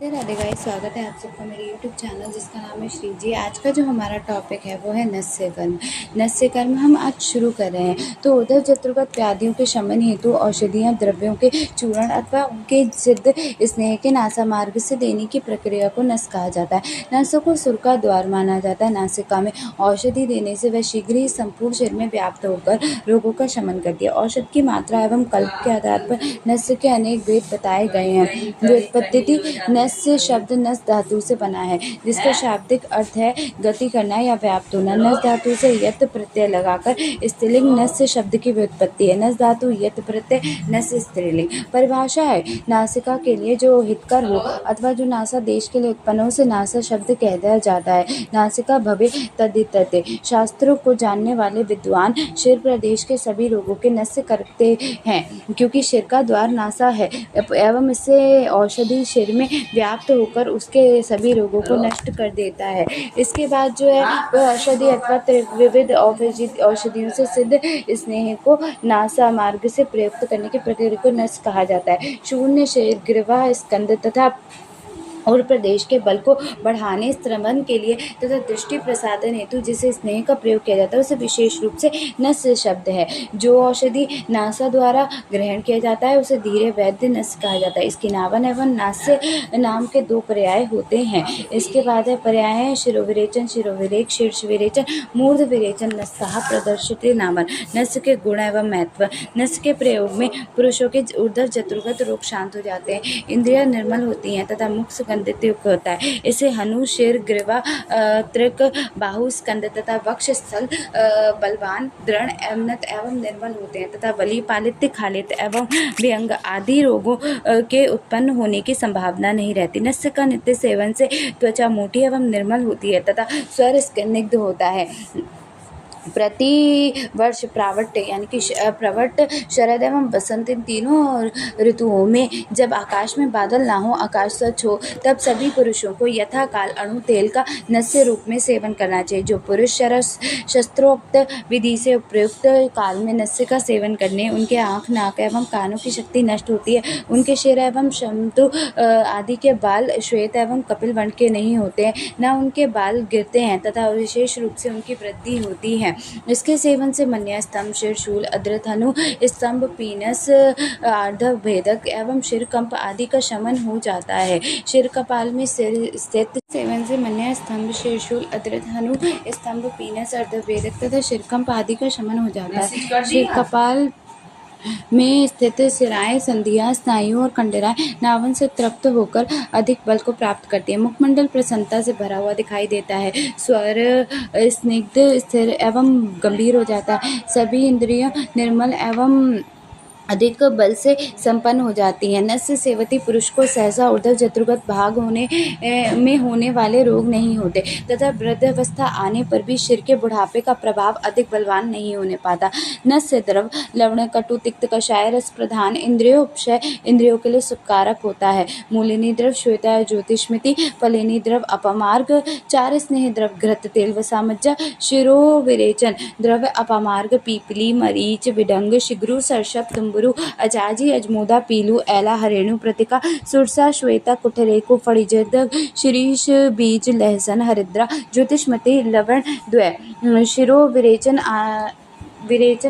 Radhe guys, स्वागत है आप सबका मेरे YouTube चैनल जिसका नाम है श्री जी। आज का जो हमारा टॉपिक है वो है नस्य कर्म। नस्य कर्म हम आज शुरू कर रहे हैं। तो उधर जत्रगत व्याधियों के शमन हेतु औषधीय द्रव्यों के चूर्ण अथवा उनके सिद्ध स्नेह के नासा मार्ग से देने की प्रक्रिया को नस कहा जाता है। नसों को सुर का द्वार माना जाता है। नासिका में औषधि देने से वह शीघ्र ही संपूर्ण शरीर में व्याप्त होकर रोगों का शमन करती है। औषध की मात्रा एवं कल्प के आधार पर नस्य के अनेक भेद बताए गए हैं। व्युत्पत्ति नस्य शब्द नस धातु से बना है, जिसका शाब्दिक अर्थ है गति करना या व्याप्त होना। नस धातु से यत प्रत्यय लगाकर स्त्रीलिंग नस्य शब्द की व्युत्पत्ति है। नस धातु यत प्रत्यय नस्य स्त्रीलिंग। परिभाषा है नासिका के लिए जो हितकर हो अथवा जो नासा देश के लिए उत्पन्न हो उसे नासा शब्द कह दिया जाता है। नासिका भवे तदितते। शास्त्रों को जानने वाले विद्वान शिर प्रदेश के सभी रोगों के नस्य करते हैं, क्योंकि शिर का द्वार नासा है एवं इससे औषधि शिर में व्याप्त होकर उसके सभी रोगों को नष्ट कर देता है। इसके बाद जो है वह औषधि अथवा विविध औषधियों से सिद्ध स्नेह को नासा मार्ग से प्रयुक्त करने की प्रक्रिया को नस कहा जाता है। शून्य शरीर, ग्रीवा, स्कंद तथा और प्रदेश के बल को बढ़ाने, स्त्रवन के लिए तथा दृष्टि प्रसादन हेतु जिसे स्नेह का प्रयोग किया जाता है उसे विशेष रूप से नस्य शब्द है। जो औषधि नासा द्वारा ग्रहण किया जाता है उसे धीरे वैद्य नस्य कहा जाता है। इसकी नावन एवं नास्य नाम के दो पर्याय होते हैं। इसके बाद है पर्याय है शिरोविरेचन, शिरोविरेक, शीर्ष विरेचन, मूर्ध विरेचन, नस्यः प्रदर्शिते नावन। नस्य के गुण एवं महत्व। नस्य के प्रयोग में पुरुषों के ऊर्ध्व जत्रुगत रोग शांत हो जाते हैं, इंद्रियां निर्मल होती हैं तथा मुख सुगंधित युक्त होता है। इसे हनु, शिर, ग्रीवा, त्रिक, बाहु, स्कंद तथा वक्ष स्थल बलवान, दृढ़, उन्नत एवं निर्मल होते हैं तथा बलि, पालित, खालित एवं व्यंग आदि रोगों के उत्पन्न होने की संभावना नहीं रहती। नस्य का नित्य सेवन से त्वचा मोटी एवं निर्मल होती है तथा स्वर स्निग्ध होता है। प्रति वर्ष प्रावट्य यानी कि प्रवट, शरद एवं बसंत इन तीनों ऋतुओं में जब आकाश में बादल ना हो, आकाश स्वच्छ हो, तब सभी पुरुषों को यथाकाल अणु तेल का नस्य रूप में सेवन करना चाहिए। जो पुरुष शस्त्रोक्त विधि से उपयुक्त काल में नस्य का सेवन करने उनके आँख, नाक एवं कानों की शक्ति नष्ट होती है। उनके शिर एवं शंतु आदि के बाल श्वेत एवं कपिल वर्ण के नहीं होते हैं, न उनके बाल गिरते हैं तथा विशेष रूप से उनकी वृद्धि होती है। इसके सेवन से मन्या स्तंभ, शिर शूल, अद्रधनु स्तंभ, पीनस, आर्धव भेदक एवं शिर कंप आदि का शमन हो जाता है। शिर कपाल में सिर स्थित सेवन से मन्या स्तंभ, शिर शूल, अद्रधनु स्तंभ, पीनस, अर्धव भेदक तथा शिर कंप आदि का शमन हो जाता है। शिर कपाल में स्थित सिराएं, संधियां, स्नायुओं और कंडराएं नावन से तृप्त होकर अधिक बल को प्राप्त करती है। मुखमंडल प्रसन्नता से भरा हुआ दिखाई देता है। स्वर स्निग्ध, स्थिर एवं गंभीर हो जाता है। सभी इंद्रियां निर्मल एवं अधिक बल से संपन्न हो जाती हैं। नस्य सेवती पुरुष को सहसा ऊर्ध्व जत्रुगत भाग में होने वाले रोग नहीं होते तथा वृद्धावस्था आने पर भी शिर के बुढ़ापे का प्रभाव अधिक बलवान नहीं होने पाता। नस्य द्रव लवण, कटु, तिक्त, कषाय रस प्रधान, इंद्रियोपशय इंद्रियों के लिए सुखकारक होता है। मूलिनी द्रव श्वेता ज्योतिष्मति, फलिनी द्रव अपमार्ग, चार स्नेह द्रव घृत तेल वसामज्जा, शिरोविरेचन द्रव अपमार्ग, पीपली, मरीच, विडंग, शिग्रु, सरसप, तुम्बुरु, अजाजी, अजमोदा, पीलू, एला, हरेणु, प्रतिका, सुरसा, श्वेता, कुठरेकु, फणिजद, शिरीष, बीज, लहसन, हरिद्रा, ज्योतिष्मति, लवण द्वय, शिरो विरेचन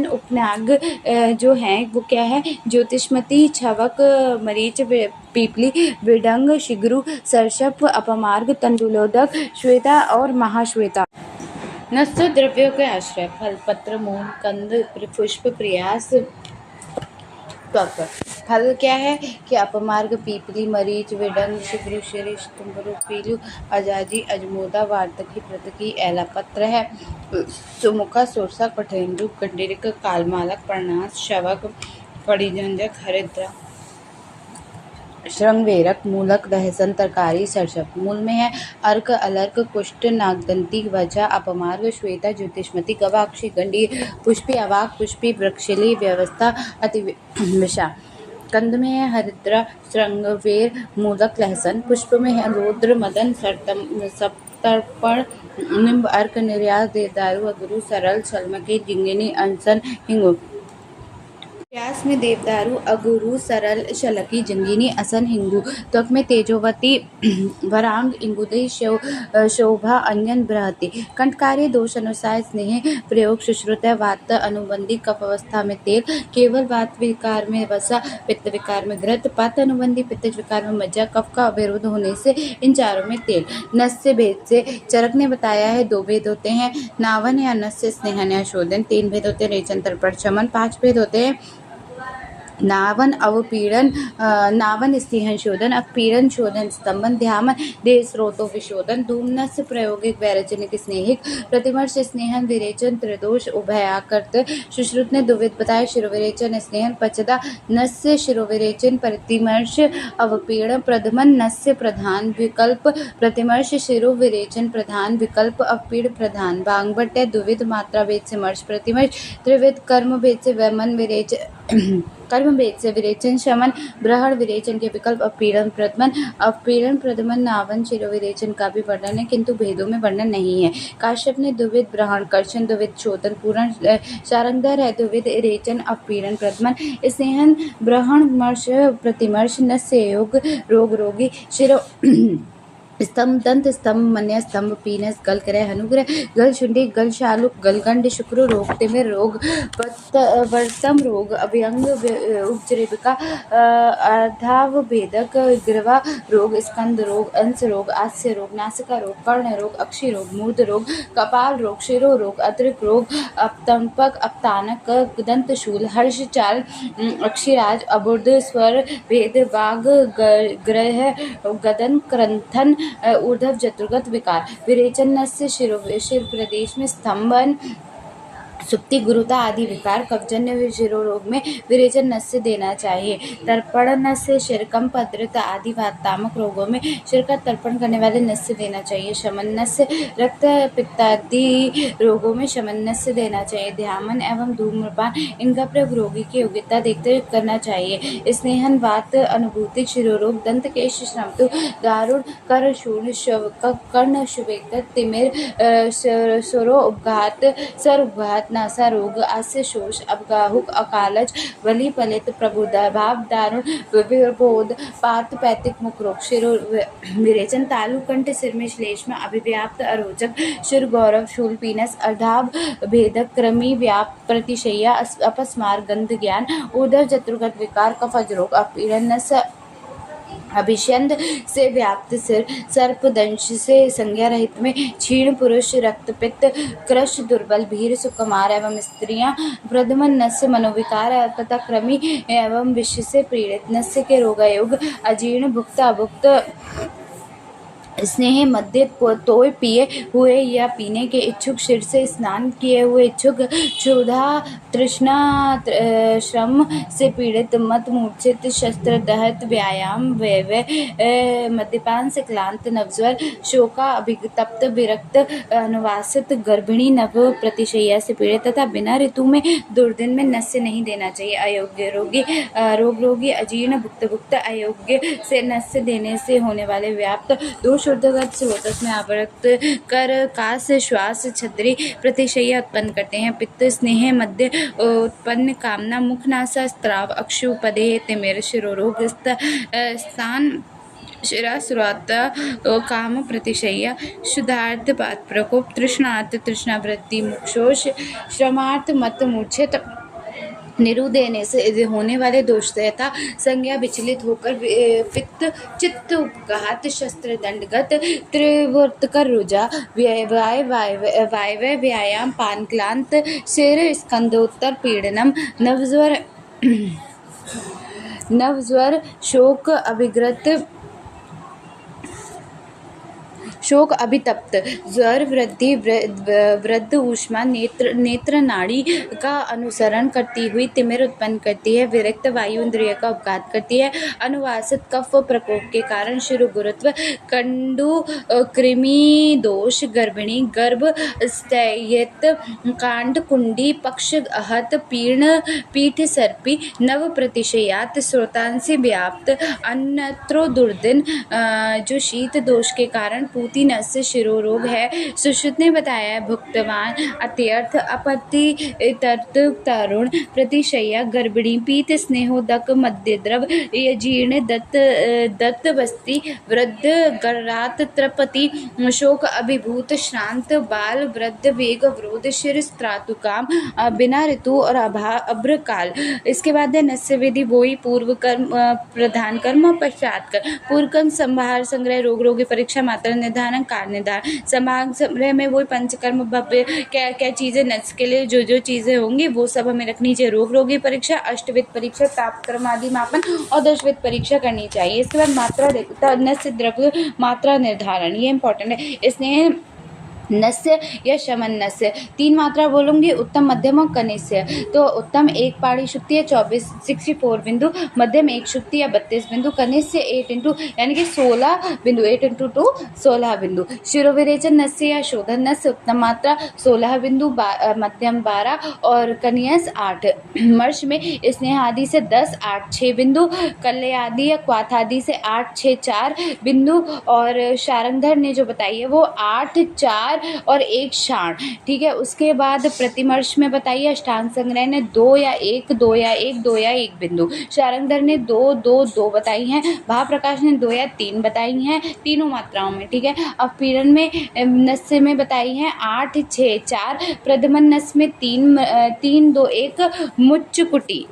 उपनाग जो हैं वो क्या है, ज्योतिष्मति, छवक, मरीच, पीपली, विडंग, शिग्रु, सरसप, अपमार्ग, तंडुलोदक, श्वेता और महाश्वेता। नस्य द्रव्यों के आश्रय फल, पत्र, मूल, कंद, पुष्प, प्रयास, त्वक। फल क्या है कि अपमार्ग, पीपली, मरीच, विडंग, शिग्रु, शिरीष, तुम्बरु, पीलू, अजाजी, अजमोदा, वार्तकी, प्रतकी, एला। पत्र है सुमुखा, सोरसा, कठेंदु, कंडरिक, कालमालक, पर्णास, शवक, फणिजंजक, हरिद्रा, श्रृंगवेरक, मूलक, दहसन, तरकारी, सरसप। मूल में है अर्क, अलर्क, कुष्ठ, नागदंती, वजा, अपमार्ग, श्वेता, ज्योतिष्मति, गवाक्षी, गंडीर, पुष्पी, अवाक, पुष्पी, वृक्षिली, व्यवस्था, अतिविषा। कंद में है हरिद्रा, श्रृंगवेर, मूलक, लहसन। पुष्प में है रौद्र, मदन, सप्तर्पण, निम्ब, अर्क, निर्यास, देवदारू, अगरू, सरल, सलमकी, जिंगिनी, अनसन, हिंगु। व्यास में देवदारू अगुरु सरल शलकी जंगीनी असन हिंगू त्वक में तेजोवती वरांग इंगुदय शोभा अंजन बृहति कंठकारी दोष अनुसार स्नेह प्रयोग सुश्रुत वात अनुबंधी कफ अवस्था में तेल केवल वात विकार में वसा पित्त विकार में घृत पात अनुबंधी पित्त विकार में मज्जा कफ का अवरोध होने से इन चारों में तेल नस से भेद से चरक ने बताया है 2 भेद होते हैं नावन या नस से स्नेहन या शोधन 3 भेद होते हैं रेचन तर्पण शमन 5 भेद होते हैं नावन अवपीड़न नावन स्नेहन शोधन अपीड़न शोधन स्तंभन ध्यान देह स्रोतों विशोधन धूमनस प्रयोगिक वैरचनिक स्नेहिक प्रतिमर्श स्नेहन विरेचन त्रिदोष उभयाकृत सुश्रुत ने दुविध बताया शिरोविरेचन स्नेहन पचदा नस्य शिरोविरेचन प्रतिमर्श अवपीड़न प्रधमन नस्य प्रधान विकल्प प्रतिमर्श शिरोविरेचन प्रधान विकल्प अपीड़ प्रधान बांगभट्ट दुविध मात्रा भेद से मर्श प्रतिमर्श त्रिविध कर्म भेद से वैमन विरेच कर्म भेद से विरेचन शमन ब्रहण विरेचन के विकल्प अपीड़न प्रदमन नावन शिरो विरेचन का भी वर्णन है किंतु भेदों में वर्णन नहीं है। काश्यप ने द्विविध ब्रहण कर्षण द्विविध शोधन पूर्ण शारंगधर है द्विविध रेचन अपीड़न प्रदमन स्नेहन ब्रहण मर्श प्रतिमर्श नस्य योग रोग रोगी शिरो स्तंभ दंत स्तंभ मन्य स्तंभ पीनस गल क्रय हनुग्रह गल शुंडी गल शालुक गलगंड शुक्र रोग तिमिर रोग वर्तम रोग अव्यंग उपजृंभिका अर्धाव भेदक ग्रवा रोग स्कंद रोग अंश रोग आस्य रोग नासिका रोग कर्ण रोग अक्षी रोग मूर्ध रोग कपाल रोग शिरो रोग अद्रिक रोग अपतंपक अपतानक दंतशूल हर्ष चाल अक्षिराज अबुर्ध स्वर भेद बाघ ग्रह गदन क्रंथन ऊर्ध्व जतुर्गत विकार विरेचन नस्य शिर प्रदेश में स्तंभन सुप्ति गुरुता आदि विकार कफजन्य शिरो रोग में विरेचन नस्य देना चाहिए तर्पण नस्य शिरकम पद्रता आदि वातात्मक रोगों में शिर का तर्पण करने वाले नस्य देना चाहिए शमन नस्य रक्त पित्तादि रोगों में शमन नस्य देना चाहिए ध्यान एवं धूम्रपान इनका प्रयोग रोगी की योग्यता देखते हुए करना चाहिए स्नेहन वात अनुभूति शिरोरोग दंत केश श्रमतु दारुण कर शूल कर्ण शुभेक तिमिर स्वरो उपघात सर उपघात नासा रोग आस्य शोष अवगाहुक अकालज वली पलित प्रबुद्धाभाव दारुण विबोध पात पैतिक मुख रोग शिरो विरेचन तालु कंठ सिर में श्लेष्म अभिव्याप्त अरोचक शिर गौरव शूल पीनस अर्धाभ भेदक क्रमी व्याप्त प्रतिशय्या अपस्मार गंध ज्ञान उदर जत्रुगत विकार कफज रोग अपीड़न अभिषंद से व्याप्त सिर सर्प दंश से संज्ञा रहित में क्षीण पुरुष रक्तपित्त क्रश दुर्बल भीर सुकुमार एवं स्त्रियां प्रदमन नस्य मनोविकार तथा क्रमी एवं विष से पीड़ित नस्य के रोगायोग अजीर्ण भुक्त अभुक्त स्नेह मध्य तोय पिए हुए या पीने के इच्छुक शिर से स्नान किए हुए इच्छुक क्षुधा तृष्णा श्रम से पीड़ित मत मूर्छित शस्त्र दहत व्यायाम व्यय मद्यपान से क्लांत नवज्वर शोका अभितप्त विरक्त अनुवासित गर्भिणी नव प्रतिशय्या से पीड़ित तथा बिना ऋतु में दुर्दिन में नस्य नहीं देना चाहिए अयोग्य रोगी रोग रोगी अजीर्ण भुक्त अयोग्य से नस्य देने से होने वाले व्याप्त दोष ऊर्ध्वगत स्रोतस में आवृत कर कास श्वास छद्री प्रतिशय्या उत्पन्न करते हैं पित्त स्नेह मध्य उत्पन्न कामना मुख नासा स्त्राव अक्षु पदे तिमिर शिरोरोग स्थान शिरा सुराता काम प्रतिशय्या शुद्धार्थ पात प्रकोप तृष्णार्थ तृष्णावृत्ति मुक्षोष श्रमार्थ मत मूर्छित निरु देने से होने वाले दोष तथा संज्ञा विचलित होकर पित्त चित्त उपघात शस्त्र दंडगत त्रिवर्तकर रुजा वायव्य व्यायाम पान क्लांत सिर स्कंदोत्तर पीड़नम नवज्वर शोक अभिग्रत शोक अभितप्त ज्वर वृद्धि वृद्ध ऊष्मा नेत्र नाड़ी का अनुसरण करती हुई तिमिर उत्पन्न करती है विरक्त वायु इंद्रिय का उपघात करती है अनुवासित कफ प्रकोप के कारण शिरो गुरुत्व कंडु कृमि दोष गर्भिणी गर्भ स्थैयत कांड कुंडी पक्ष अहत पीर्ण पीठ सर्पी नव प्रतिशयात स्रोतांसी व्याप्त अन्यत्रो दुर्दिन जो शीत दोष के कारण पूति प्रसूति नस्य शिरोरोग है। सुश्रुत ने बताया है भुक्तवान अत्यर्थ अपति तर्त तरुण प्रतिशय्या गर्भिणी पीत स्नेहोदक मध्यद्रव जीर्ण दत्त बस्ती वृद्ध गर्रात त्रपति शोक अभिभूत श्रांत बाल वृद्ध वेग वरोध शिर स्त्रातुकाम बिना ऋतु और अभ्र काल। इसके बाद है नस्य विधि वोई पूर्व कर्म प्रधान कर्म और पश्चात कर्म। पूर्व कर्म संभार संग्रह रोग रोगी परीक्षा मात्रा निर्धारण कार्य निर्धारण। संभार संग्रह में वही पंचकर्म भव्य क्या क्या चीजें नस्य के लिए जो चीजें होंगी वो सब हमें रखनी चाहिए। रोग रोगी परीक्षा, अष्टविध परीक्षा, ताप कर्म आदि मापन और दशविध परीक्षा करनी चाहिए। इसके बाद मात्रा नस्य द्रव्य मात्रा निर्धारण, ये इंपॉर्टेंट है। इसने नस्य या शमन नस्य 3 मात्रा बोलूंगी, उत्तम मध्यम और कनिष्य। तो उत्तम 1 पाड़ी शुक्ति है 64 बिंदु, मध्यम 1 शुक्ति या 32 बिंदु, कनिष्य 8 इंटू यानी कि 16 बिंदु, 8 इंटू 2 16 बिंदु। शिरोविरेचन नस्य या शोधन नस्य उत्तम मात्रा 16 बिंदु, मध्यम 12 और कनियस 8। मर्श में स्नेह आदि से 10 8 6 बिंदु, कल्ले आदि या क्वाथ आदि से 8 6 4 बिंदु और शारंगधर ने जो बताई है वो 8 4 और 1 शाण। ठीक है। उसके बाद प्रतिमर्श में बताइए अष्टांग संग्रह ने 2 या 1 2 या 1 2 या 1 बिंदु, शारंगधर ने 2 2 2 बताई हैं, भाप्रकाश ने 2 या 3 बताई हैं तीनों मात्राओं में। ठीक है। अपीड़न में नस्य में बताई हैं 8 6 4, प्रदमन नस्य में 3 2 1 मुच्चकुटी।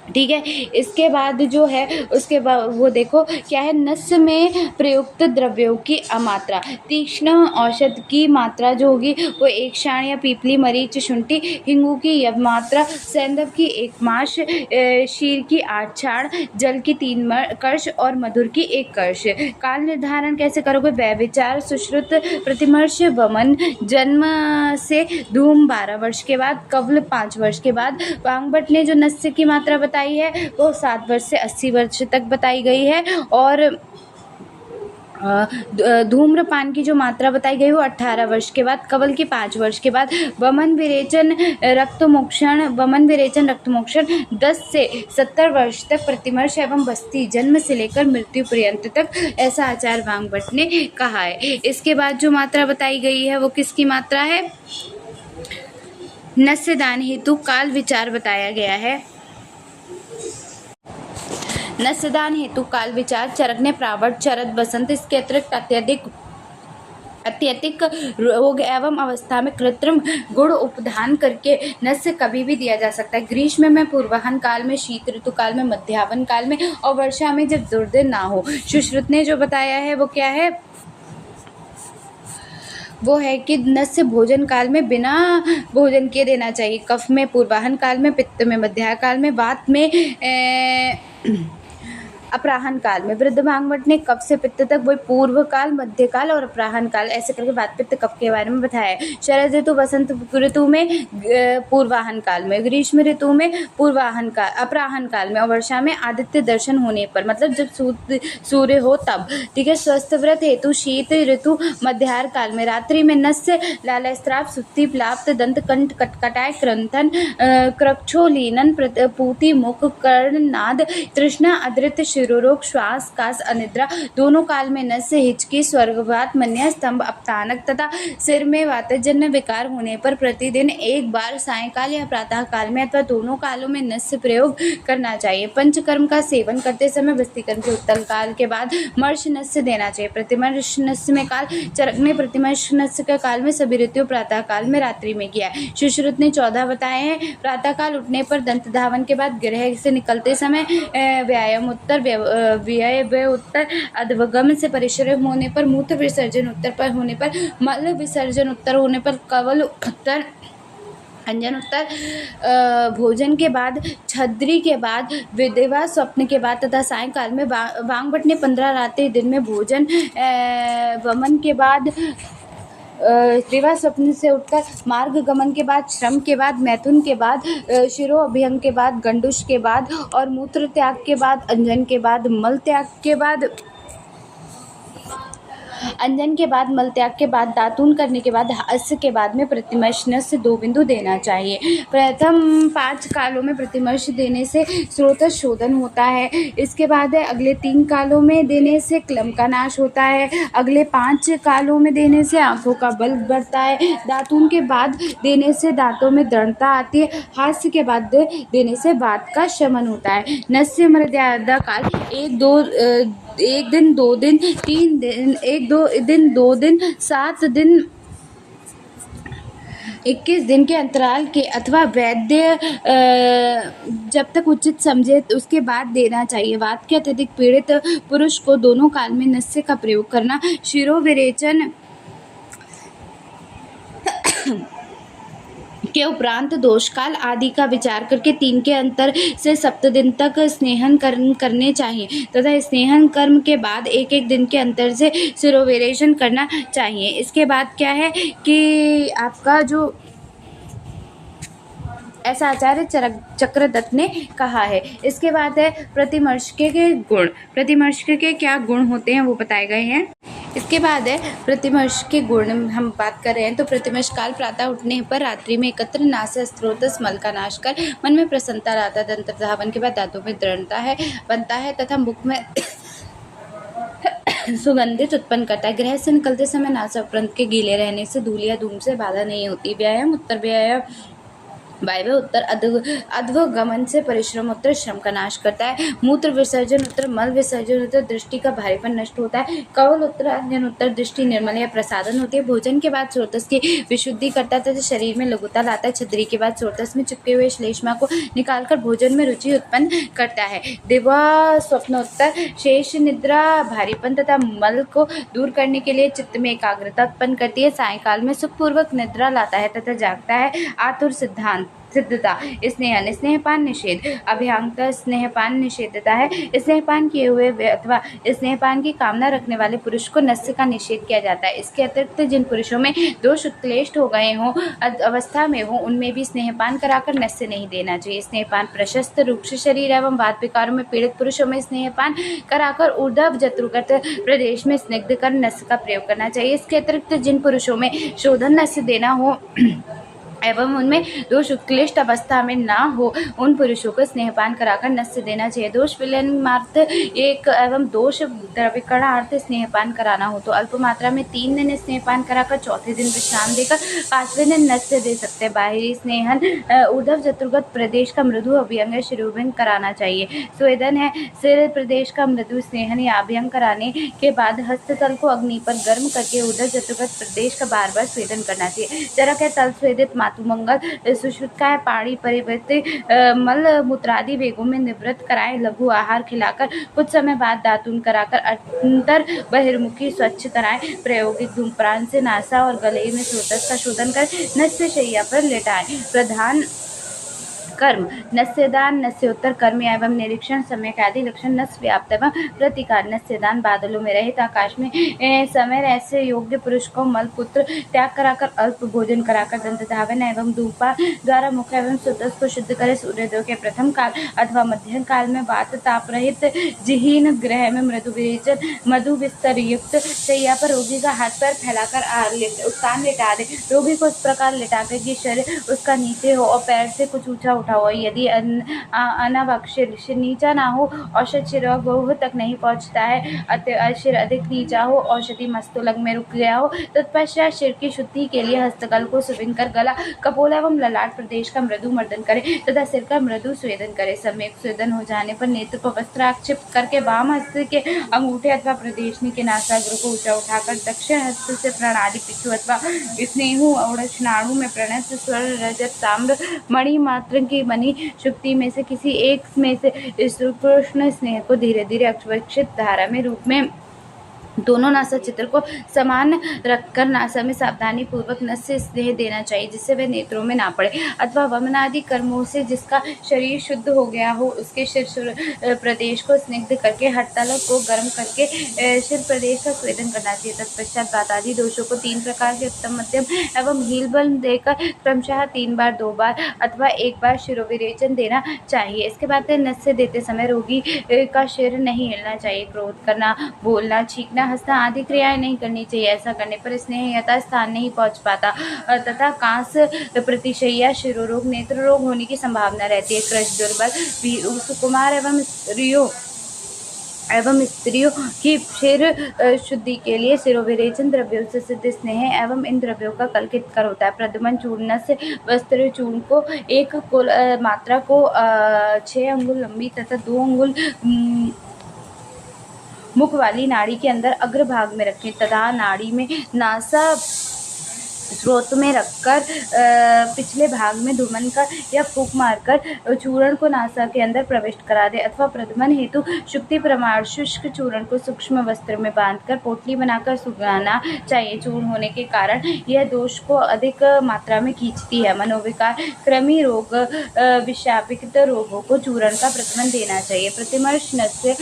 ठीक है। इसके बाद जो है उसके बाद वो देखो क्या है, नस्य में प्रयुक्त द्रव्यों की अमात्रा। तीक्ष्ण औषध की मात्रा जो होगी वो 1 शाण या पीपली मरीच शुंठी, हिंगू की यव मात्रा, सैंधव की 1 माश, शीर की 8 छाड़, जल की 3 कर्ष और मधुर की 1 कर्ष। काल निर्धारण कैसे करोगे? व्यभिचार सुश्रुत प्रतिमर्श वमन, जन्म से धूम 12 वर्ष के बाद, कवल 5 वर्ष के बाद। वांगभट ने जो नस्य की मात्रा बताई है वो 7 वर्ष से 80 वर्ष तक बताई गई है और धूम्रपान की जो मात्रा बताई गई वो 18 वर्ष के बाद, कवल की 5 वर्ष के बाद। वमन विरेचन रक्त मोक्षण 10 से 70 वर्ष तक प्रतिमर्श एवं बस्ती, जन्म से लेकर मृत्यु पर्यंत तक, ऐसा आचार्य वांगभट ने कहा है। इसके बाद जो मात्रा बताई गई है वो किसकी मात्रा है? नस्य दान हेतु काल विचार बताया गया है। नस्यदान हेतु काल विचार चरक प्रावट चरत बसंत, इसके अतिरिक्त अत्यधिक रोग एवं अवस्था में कृत्रिम गुण उपधान करके नस्य कभी भी दिया जा सकता है। ग्रीष्म में पूर्वाहन काल में, शीत ऋतु काल में, मध्यावन काल में और वर्षा में जब दुर्दिन ना हो। सुश्रुत ने जो बताया है वो क्या है? वो है कि नस्य भोजन काल में बिना भोजन किए देना चाहिए। कफ में पूर्वाहन काल में, पित्त में मध्याह्न काल में, वात में अपराहन काल में। वृद्ध भांगवत ने कफ से पित्त तक वही पूर्व काल, मध्य काल और अपराहन काल ऐसे करके वात पित्त कफ के बारे में बताया है। शरद ऋतु वसंत ऋतु में पूर्वाहन काल में, ग्रीष्म ऋतु में पूर्वाहन काल अपराहन काल में और वर्षा में आदित्य दर्शन होने पर, मतलब जब सूर्य हो तब। ठीक है। स्वस्थ व्रत हेतु शीत ऋतु मध्याह्न काल में, रात्रि में नस्य लालस्त्राव सुक्ति प्लाप्त दंत कंठ कटकटाय क्रंथन क्रक्षोलीनन पूति मुख कर्ण नाद तृष्णा अदृत शिरोरोग श्वास कास अनिद्रा, दोनों काल में नस्य हिचकी स्वर्गवात मन्या स्तंभ अपतानक तथा सिर में वातजन्य विकार होने पर प्रतिदिन 1 बार सायंकाल या प्रातः काल में अथवा दोनों कालों में नस्य प्रयोग करना चाहिए। पंचकर्म का सेवन करते समय वस्तीकरण के उत्तल काल के बाद मर्श नस्य देना चाहिए। प्रतिमर्श नस्य में काल चरक ने प्रतिमर्श नस्य के काल में सभी ऋतु प्रातः काल में रात्रि में किया। सुश्रुत ने 14 बताए हैं। प्रातः काल उठने पर, दंत धावन के बाद, गृह से निकलते समय, व्यायाम उत्तर, व्यय उत्तर, अधोगमन से परिश्रम होने पर, मूत्र विसर्जन उत्तर पर होने पर, मल विसर्जन उत्तर होने पर, कवल उत्तर, अंजन उत्तर, भोजन के बाद, छद्री के बाद, विधवा स्वप्न के बाद तथा सायंकाल में। वांगभट ने 15 रात्रि दिन में भोजन, वमन के बाद, विवाह स्वप्न से उठकर, मार्ग गमन के बाद, श्रम के बाद, मैथुन के बाद, शिरो अभिहंग के बाद, गंडुष के बाद और मूत्र त्याग के बाद, अंजन के बाद, मल त्याग के बाद, अंजन के बाद, मलत्याग के बाद, दातून करने के बाद, हास्य के बाद में प्रतिमर्श नस्य 2 बिंदु देना चाहिए। प्रथम 5 कालों में प्रतिमर्श देने से स्रोतः शोधन होता है। इसके बाद अगले 3 कालों में देने से क्लम का नाश होता है। अगले 5 कालों में देने से आंखों का बल बढ़ता है। दातून के बाद देने से दांतों में दृढ़ता आती है। हास्य के बाद देने से वात का शमन होता है। नस्य मर्यादा काल 1 दिन 2 दिन 3 दिन 1-2 दिन 2 दिन 7 दिन 21 दिन के अंतराल के अथवा वैद्य जब तक उचित समझे उसके बाद देना चाहिए। वात के अत्यधिक पीड़ित पुरुष को दोनों काल में नस्य का प्रयोग करना, शिरोविरेचन के उपरांत दोषकाल आदि का विचार करके 3 के अंतर से 7 दिन तक स्नेहन करने चाहिए तथा स्नेहन कर्म के बाद 1-1 दिन के अंतर से शिरोविरेचन करना चाहिए। इसके बाद क्या है कि आपका जो ऐसा आचार्य चक्रदत्त ने कहा है। इसके बाद है प्रतिमर्श के गुण। प्रतिमर्श के क्या गुण होते हैं वो बताए गए हैं। इसके बाद है प्रतिमर्श के गुण हम बात कर रहे हैं। तो प्रतिमर्श काल प्रातः उठने पर रात्रि में एकत्र नासा स्त्रोतस मल का नाश कर मन में प्रसन्नता लाता, दंत धावन के बाद दांतों में दृढ़ता है बनता है तथा मुख में सुगंधित उत्पन्न करता है। गृह से निकलते समय नासा उपरंत के गीले रहने से धूल या धूम से बाधा नहीं होती। व्यायाम उत्तर व्यायाम वायव्य उत्तर अध्वगमन से परिश्रम उत्तर श्रम का नाश करता है। मूत्र विसर्जन उत्तर मल विसर्जन उत्तर दृष्टि का भारीपन नष्ट होता है। कवल उत्तर अंजन उत्तर दृष्टि निर्मल या प्रसादन होती है। भोजन के बाद स्रोतस की विशुद्धि करता है तथा शरीर में लघुता लाता है। छद्री के बाद स्रोतस में चिपके हुए श्लेष्मा को निकालकर भोजन में रुचि उत्पन्न करता है। दिवा स्वप्नोत्तर शेष निद्रा भारीपन तथा मल को दूर करने के लिए चित्त में एकाग्रता उत्पन्न करती है। सायंकाल में सुखपूर्वक निद्रा लाता है तथा जागता है। आतुर सिद्धांत सिद्धता स्नेहन स्नेहपान निषेध अभ्यांगता स्नेहपान निषेधता है। स्नेहपान किए हुए अथवा स्नेहपान की कामना रखने वाले पुरुष को नस्य का निषेध किया जाता है। इसके अतिरिक्त जिन पुरुषों में दोष उत्क्लेष्ट हो गए हों अवस्था में हो उनमें भी स्नेहपान कराकर नस्य नहीं देना चाहिए। स्नेहपान प्रशस्त रूक्ष शरीर एवं वात विकारों में पीड़ित पुरुषों में स्नेहपान कराकर ऊर्ध्व जत्रुगत प्रदेश में स्निग्ध कर नस्य का प्रयोग करना चाहिए। इसके अतिरिक्त जिन पुरुषों में शोधन नस्य देना हो एवं उनमें दोष उत्कृष्ट अवस्था में ना हो उन पुरुषों को स्नेहपान कराकर नस्य देना चाहिए। दोष विलयनार्थ एक एवं दोष द्रवीकरणार्थ स्नेहपान कराना हो तो अल्प मात्रा में 3 दिन स्नेहपान कराकर चौथे दिन विश्राम देकर 5वें दिन नस्य दे सकते हैं। बाहरी स्नेहन ऊर्ध्व चतुर्गत प्रदेश का मृदु अभ्यंग शिरोभंग कराना चाहिए। स्वेदन है सिर प्रदेश का मृदु स्नेहन या अभ्यंग कराने के बाद हस्ततल को अग्नि पर गर्म करके ऊर्ध्व चतुर्गत प्रदेश का बार बार स्वेदन करना चाहिए। चरक है तल स्वेदित मातुमंगल सुश्रुत का है पाणी परिवर्तित मल मूत्रादि वेगों में निवृत्त कराएं। लघु आहार खिलाकर कुछ समय बाद दातून कराकर अंतर बहिर्मुखी स्वच्छ कराएं। प्रायोगिक धूम्रपान से नासा और गले में स्रोतस का शोधन कर नस्य शैया पर लेटाएं। प्रधान कर्म नस्यदान नस्योत्तर कर्म एवं निरीक्षण समय के आदि लक्षण नस्य व्याप्त एवं प्रतिकार। नस्यदान बादलों में रहित आकाश में समय ऐसे योग्य पुरुष को मलपुत्र त्याग कराकर अल्प भोजन कराकर दंत धावन एवं धूपा द्वारा मुख एवं सुतस को शुद्ध करे। सूर्योदय के प्रथम काल अथवा मध्यम काल में वात ताप रहित जिहीन गृह में मृदु विरेचन मधु बिस्तर युक्त शैया पर रोगी का हाथ पैर फैलाकर उत्तान लेटा दे। रोगी को इस प्रकार लेटाकर कि शरीर उसका नीचे हो और पैर से कुछ ऊंचा उठा हो। यदि अनावश्यक नीचा ना हो औषध शिरोग बहु तक नहीं पहुंचता है, शिर अधिक नीचा हो, औषधि मस्तुलग में रुक गया हो, तत्पश्चात शिर की शुद्धि के लिए हस्तकल को सुविंग कर गला कपोल एवं ललाट प्रदेश का मृदु मर्दन करे तथा सिर का मृदु स्वेदन करे। सम्यक स्वेदन हो जाने पर नेत्र पर वस्त्र आक्षिप्त करके वाम हस्त के अंगूठे अथवा प्रदेशनी के नासाग्र को ऊंचा उठाकर दक्षिण हस्त से प्रणाली पिछू अथवा स्नेहु और स्नाणु में प्रणत स्वर रजत ताम्र मणि मात्र की मणि शुक्ति में से किसी एक में से इस कृष्ण स्नेह को धीरे धीरे अक्षविक्षित धारा में रूप में दोनों नासा चित्र को समान रखकर नासा में सावधानी पूर्वक नस्य स्नेह देना चाहिए जिससे वह नेत्रों में ना पड़े। अथवा वमनादि कर्मों से जिसका शरीर शुद्ध हो गया हो उसके शिर प्रदेश को स्निग्ध करके हड़ताल को गर्म करके शिर प्रदेश का स्वेदन करना चाहिए। तत्पश्चात वातादि दोषों को 3 प्रकार के उत्तम मध्यम एवं हील बल देकर क्रमशः 3 बार 2 बार अथवा 1 बार शिरोविरेचन देना चाहिए। इसके बाद नस्य देते समय रोगी का शिर नहीं हिलना चाहिए। क्रोध करना बोलना छींकना हंसना आदि क्रियाएं नहीं करनी चाहिए। ऐसा करने पर स्नेह यथास्थान नहीं पहुँच पाता तथा कांस, प्रतिशैया, शिरोरोग, नेत्र रोग होने की संभावना रहती है। कृष्ण दुर्बल, सुकुमार एवं स्त्रियों की क्षीर शुद्धि के लिए शिरोविरेचन द्रव्यों से सिद्ध स्नेह एवं इन द्रव्यों का कलकित कर होता है। प्रदमन चूर्ण से वस्त्र चूर्ण को एक कुल मात्रा को 6 अंगुल लंबी तथा 2 अंगुल मुख वाली नाड़ी के अंदर अग्रभाग में रखें तथा नाड़ी में नासा स्रोत में रखकर पिछले भाग में धुमन कर या फूंक मारकर चूर्ण को नासा के अंदर प्रविष्ट करा दे अथवा प्रदमन हेतु शुक्ति प्रमाण शुष्क चूर्ण को सूक्ष्म वस्त्र में बांधकर पोटली बनाकर सुखाना चाहिए। चूर्ण होने के कारण यह दोष को अधिक मात्रा में खींचती है। मनोविकार, कृमि रोग, विषापित रोगों को चूर्ण का प्रदमन देना चाहिए। प्रतिमर्श नस्य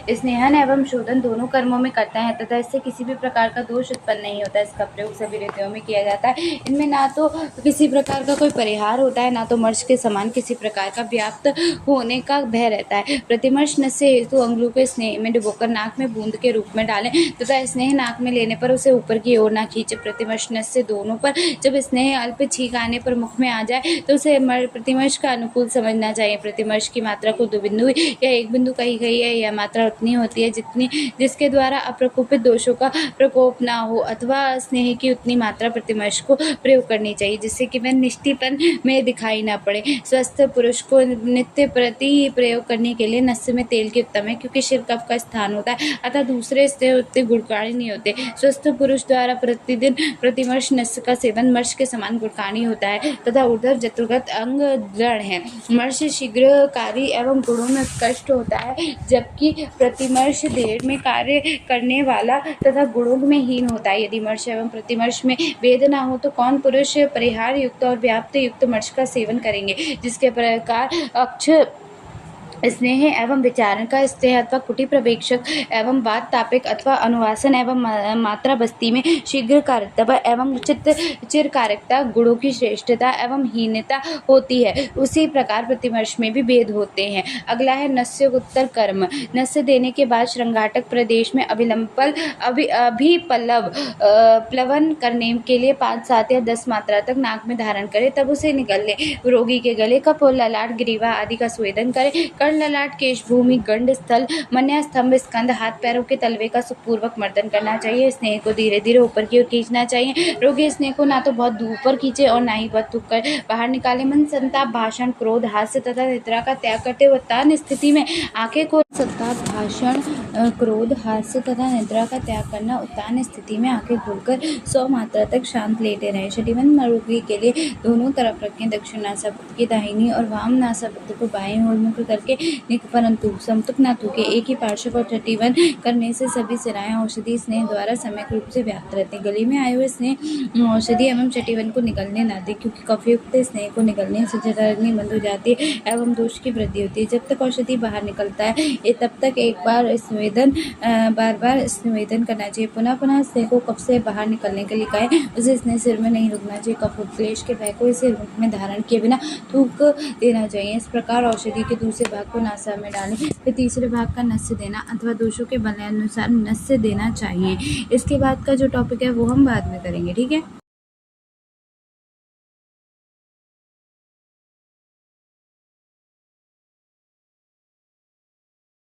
स्नेहन एवं शोधन दोनों कर्मों में करता है तथा इससे किसी भी प्रकार का दोष उत्पन्न नहीं होता। इसका प्रयोग सभी रीतियों में किया जाता है। इनमें ना तो किसी प्रकार का कोई परिहार होता है, ना तो मर्श के समान किसी प्रकार का व्याप्त होने का भय रहता है। प्रतिमर्श नस्य हेतु अंगुलों को स्नेह में डुबोकर नाक में बूंद के रूप में डालें तथा स्नेह नाक में लेने पर उसे ऊपर की ओर ना खींचे। प्रतिमर्श नस्य दोनों पर जब स्नेह अल्प छींक आने पर मुख में आ जाए तो उसे प्रतिमर्श का अनुकूल समझना चाहिए। प्रतिमर्श की मात्रा को 2 बिंदु या 1 बिंदु कही गई है। यह मात्रा उतनी होती है जिसके द्वारा अप्रकोपित दोषों का प्रकोप ना हो अथवा स्नेह की उतनी मात्रा प्रतिमर्श को प्रयोग करनी चाहिए जिससे कि वह निष्ठीपन में दिखाई ना पड़े। स्वस्थ पुरुष को नित्य प्रति प्रयोग करने के लिए नस्य में तेल की उत्तम है क्योंकि शिर कफ का स्थान होता है अतः दूसरे स्नेह उतने गुणकारी नहीं होते। स्वस्थ पुरुष द्वारा प्रतिदिन प्रतिमर्श नस्य का सेवन मर्श के समान गुणकारी होता है तथा ऊर्ध्व जत्रुगत अंग दृढ़ है। मर्श शीघ्रकारी एवं गुणों में उत्कृष्ट होता है जबकि प्रतिमर्श देर में कार्य करने वाला तथा गुणों में हीन होता है। यदि मर्श एवं प्रतिमर्श में भेद ना हो तो कौन पुरुष परिहार युक्त और व्याप्त युक्त मर्श का सेवन करेंगे, जिसके प्रकार अक्ष स्नेह एवं विचारण का स्नेह अथवा कुटी प्रवेशक एवं बात तापिक अथवा अनुवासन एवं मात्रा बस्ती में शीघ्र कारिकता एवं उचित चिरकारिकता गुणों की श्रेष्ठता एवं हीनता होती है, उसी प्रकार प्रतिमर्श में भी भेद होते हैं। अगला है नस्योत्तर कर्म। नस्य देने के बाद श्रृंगाटक प्रदेश में अभिपल्लव प्लवन करने के लिए 5, 7 या 10 मात्रा तक नाक में धारण करे तब उसे निगल ले। रोगी के गले कप, ललाट, ग्रीवा आदि का स्वेदन करे। कर्ण, ललाट, केश, भूमि, गंड स्थल, मन्या, स्तंभ, स्कंद, हाथ पैरों के तलवे का सुखपूर्वक मर्दन करना चाहिए। स्नेह को धीरे धीरे ऊपर की ओर खींचना चाहिए। रोगी स्नेह को ना तो बहुत ऊपर खींचे और ना ही बहुत थूक कर बाहर निकाले। मन, संताप, भाषण, क्रोध, हास्य तथा निद्रा का त्याग करते हुए उत्तान स्थिति में आंखें को संताप, भाषण, क्रोध, हास्य तथा निद्रा का त्याग करना। उत्तान स्थिति में आंखें खोलकर 100 मात्रा तक शांत लेटे रहे। शटीवन रोगी के लिए दोनों तरफ रखें। दक्षिण नासापुट की दाहिनी और वाम नासापुट को बाएं ओर मुख करके परंतु समतुक ना थूके। एक ही पार्श्व पर छठीवन करने से सभी सिराएं औषधि स्नेह द्वारा सम्यक रूप से व्याप्त रहते हैं। गले में आए हुए स्नेह औषधि एवं छठीवन को निकलने ना दे क्योंकि कफयुक्त स्नेह को निकलने से जठराग्नि बंद हो जाती है एवं दोष की वृद्धि होती है। जब तक औषधि बाहर निकलता है तब तक एक बार स्वेदन करना चाहिए। पुनः पुनः स्नेह को कफ से बाहर निकलने के लिए कहें। उसे स्नेह सिर में नहीं रुकना चाहिए। कफ उत्क्लेश के भय को इसे मुख में धारण किए बिना थूक देना चाहिए। इस प्रकार औषधि के दूसरे भाग को नासा में डालें, फिर तीसरे भाग का नस्य देना अथवा दोषों के बल अनुसार नस्य देना चाहिए। इसके बाद का जो टॉपिक है वो हम बाद में करेंगे, ठीक है।